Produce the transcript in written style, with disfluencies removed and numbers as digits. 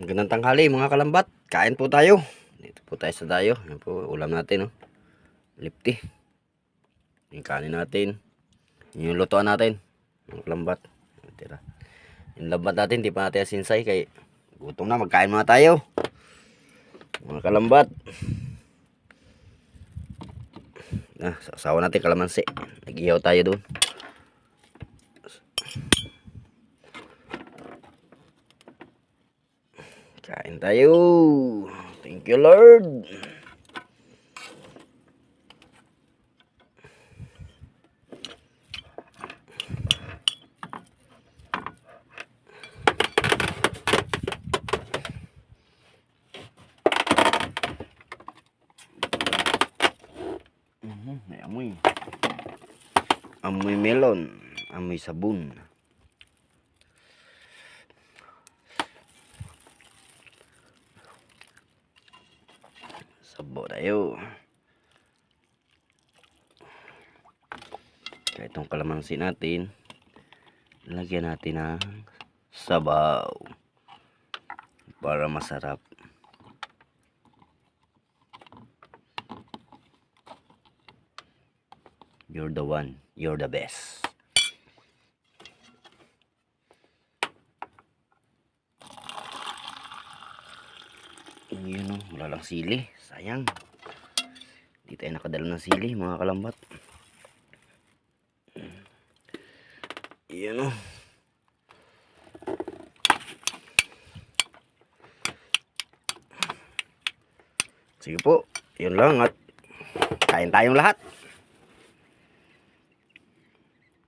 Magandang tanghali mga kalambat. Kain po tayo. Dito po tayo sa dayo. Yan po ulam natin, oh. Lipti. Yung kanin natin. Yung lutuan natin. Yung kalambat. Tira. Yung lambat natin, di pa natin asinsay kay gutom na. Magkain muna tayo. Mga kalambat. Sa asawa natin kalamansi. Nag-ihaw tayo doon. Kain tayo. Thank you, Lord. May amoy. Amoy melon. Amoy sabon. Sabo tayo. Kaya itong kalamansi natin, lagyan natin ng sabaw para masarap. You're the one. You're the best. Yun, oh, wala lang sili. Sayang. Hindi tayo nakadala ng sili, mga kalambat. Yun, oh. Sige po. Yun lang at kain tayong lahat.